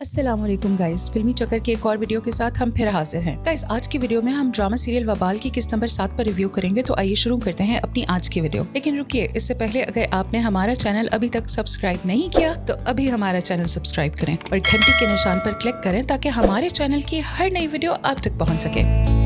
अस्सलामुअलैकुम गाइस, फिल्मी चक्कर के एक और वीडियो के साथ हम फिर हाजिर हैं। गाइस, आज की वीडियो में हम ड्रामा सीरियल वबाल की किस्त नंबर 7 पर रिव्यू करेंगे। तो आइए शुरू करते हैं अपनी आज की वीडियो। लेकिन रुकिए, इससे पहले अगर आपने हमारा चैनल अभी तक सब्सक्राइब नहीं किया तो अभी हमारा चैनल सब्सक्राइब करें और घंटी के निशान पर क्लिक करें ताकि हमारे चैनल की हर नई वीडियो आप तक पहुँच सके।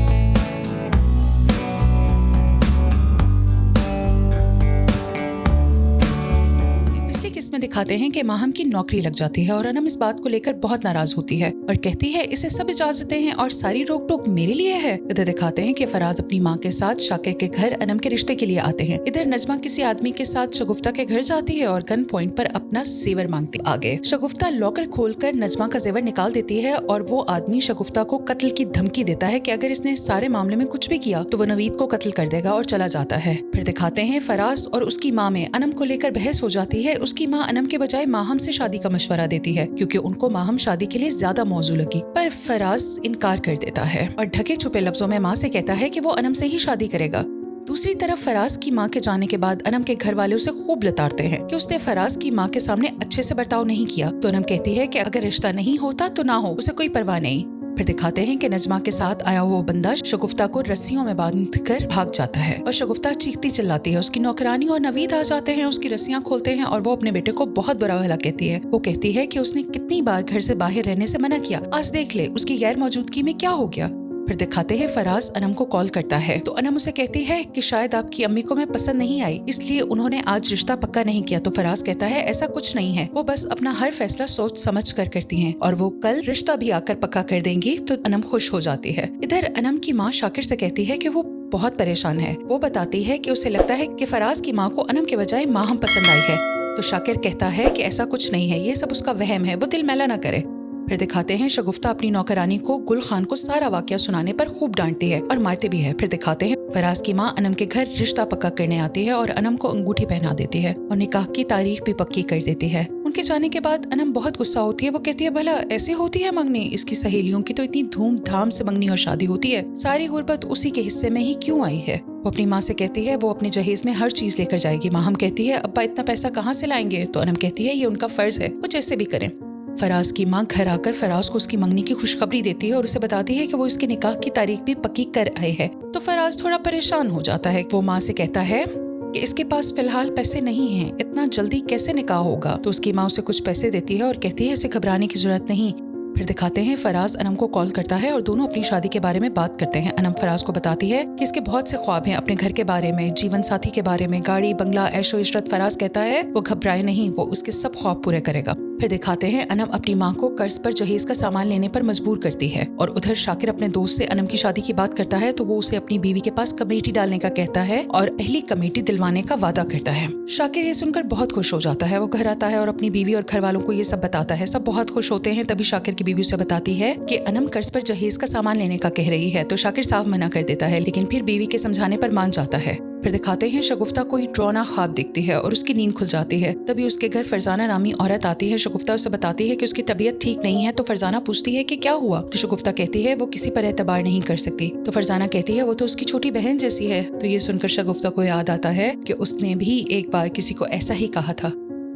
इसमें दिखाते हैं कि माहम की नौकरी लग जाती है और अनम इस बात को लेकर बहुत नाराज होती है और कहती है इसे सब इजाजतें हैं और सारी रोक टोक मेरे लिए है। इधर दिखाते हैं कि फराज अपनी माँ के साथ शाकिर के घर अनम के रिश्ते के लिए आते हैं। इधर नजमा किसी आदमी के साथ शगुफ्ता के घर जाती है और गन पॉइंट पर अपना जेवर मांगती। आगे शगुफ्ता लॉकर खोलकर नजमा का जेवर निकाल देती है और वो आदमी शगुफ्ता को कत्ल की धमकी देता है कि अगर इसने सारे मामले में कुछ भी किया तो वो नवीद को कत्ल कर देगा और चला जाता है। फिर दिखाते हैं फराज और उसकी माँ में अनम को लेकर बहस हो जाती है। उसकी माँ अनम के बजाय माहम से शादी का मशवरा देती है क्योंकि उनको माहम शादी के लिए ज्यादा मौजू लगी, पर फराज इनकार कर देता है और ढके छुपे लफ्जों में माँ से कहता है कि वो अनम से ही शादी करेगा। दूसरी तरफ फराज की माँ के जाने के बाद अनम के घर वाले उसे खूब लताड़ते हैं कि उसने फराज की माँ के सामने अच्छे से बर्ताव नहीं किया। तो अनम कहती है कि अगर रिश्ता नहीं होता तो ना हो, उसे कोई परवाह नहीं। फिर दिखाते हैं कि नजमा के साथ आया हुआ बंदा शगुफ्ता को रस्सियों में बांधकर भाग जाता है और शगुफ्ता चीखती चिल्लाती है। उसकी नौकरानी और नवीद आ जाते हैं, उसकी रस्सियां खोलते हैं और वो अपने बेटे को बहुत बुरा भला कहती है। वो कहती है कि उसने कितनी बार घर से बाहर रहने से मना किया, आज देख ले उसकी गैर मौजूदगी में क्या हो गया। फिर दिखाते हैं फराज अनम को कॉल करता है तो अनम उसे कहती है कि शायद आपकी अम्मी को मैं पसंद नहीं आई इसलिए उन्होंने आज रिश्ता पक्का नहीं किया। तो फराज कहता है ऐसा कुछ नहीं है, वो बस अपना हर फैसला सोच समझ कर करती हैं और वो कल रिश्ता भी आकर पक्का कर देंगी। तो अनम खुश हो जाती है। इधर अनम की माँ शाकिर से कहती है कि वो बहुत परेशान है। वो बताती है कि उसे लगता है कि फराज की माँ को अनम के बजाय माहम पसंद आई है। तो शाकिर कहता है कि ऐसा कुछ नहीं है, ये सब उसका वहम है, वो दिल मैला ना करे। फिर दिखाते हैं शगुफ्ता अपनी नौकरानी को गुल खान को सारा वाकया सुनाने पर खूब डांटती है और मारती भी है। फिर दिखाते हैं फराज की माँ अनम के घर रिश्ता पक्का करने आती है और अनम को अंगूठी पहना देती है और निकाह की तारीख भी पक्की कर देती है। उनके जाने के बाद अनम बहुत गुस्सा होती है। वो कहती है भला ऐसे होती है मंगनी, इसकी सहेलियों की तो इतनी धूमधाम से मंगनी और शादी होती है, सारी गुर्बत उसी के हिस्से में ही क्यों आई है। वो अपनी माँ से कहती है वो अपने जहेज में हर चीज लेकर जाएगी। माहम कहती है अब्बा इतना पैसा कहाँ से लाएंगे। तो अनम कहती है ये उनका फर्ज है, वो जैसे भी करें। फराज की माँ घर आकर फराज को उसकी मंगनी की खुशखबरी देती है और उसे बताती है कि वो इसके निकाह की तारीख भी पक्की कर आए हैं। तो फराज थोड़ा परेशान हो जाता है। वो माँ से कहता है कि इसके पास फिलहाल पैसे नहीं हैं, इतना जल्दी कैसे निकाह होगा। तो उसकी माँ उसे कुछ पैसे देती है और कहती है इसे घबराने की जरूरत नहीं। फिर दिखाते हैं फराज अनम को कॉल करता है और दोनों अपनी शादी के बारे में बात करते हैं। अनम फराज को बताती है कि इसके बहुत से ख्वाब हैं, अपने घर के बारे में, जीवन साथी के बारे में, गाड़ी बंगला ऐशो इशरत। फराज कहता है वो घबराए नहीं, वो उसके सब ख्वाब पूरे करेगा। फिर दिखाते हैं अनम अपनी माँ को कर्ज पर जहेज का सामान लेने पर मजबूर करती है और उधर शाकिर अपने दोस्त से अनम की शादी की बात करता है तो वो उसे अपनी बीवी के पास कमेटी डालने का कहता है और पहली कमेटी दिलवाने का वादा करता है। शाकिर ये सुनकर बहुत खुश हो जाता है। वो घर आता है और अपनी बीवी और घर वालों को ये सब बताता है। सब बहुत खुश होते हैं। तभी शाकिर की बीवी उसे बताती है कि अनम कर्ज पर जहेज का सामान लेने का कह रही है। तो शाकिर साफ मना कर देता है लेकिन फिर बीवी के समझाने पर मान जाता है। फिर दिखाते हैं शगुफ्ता कोई डरावना ख्वाब देखती है और उसकी नींद खुल जाती है। तभी उसके घर फरजाना नामी औरत आती है। शगुफ्ता उसे बताती है कि उसकी तबीयत ठीक नहीं है। तो फरजाना पूछती है कि क्या हुआ। तो शगुफ्ता कहती है वो किसी पर एतबार नहीं कर सकती। तो फरजाना कहती है वो तो उसकी छोटी बहन जैसी है। तो ये सुनकर शगुफ्ता को याद आता है कि उसने भी एक बार किसी को ऐसा ही कहा था।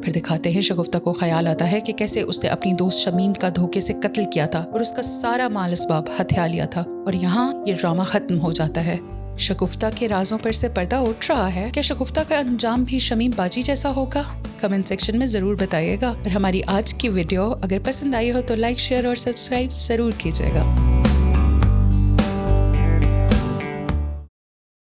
फिर दिखाते हैं शगुफ्ता को ख्याल आता है कि कैसे उसने अपनी दोस्त शमीम का धोखे से कत्ल किया था और उसका सारा माल असबाब हथिया लिया था। और यहाँ ये ड्रामा खत्म हो जाता है। शगुफ्ता के राजों पर से पर्दा उठ रहा है। क्या शगुफ्ता का अंजाम भी शमीम बाजी जैसा होगा? कमेंट सेक्शन में जरूर बताइएगा। और हमारी आज की वीडियो अगर पसंद आई हो तो लाइक शेयर और सब्सक्राइब जरूर कीजिएगा।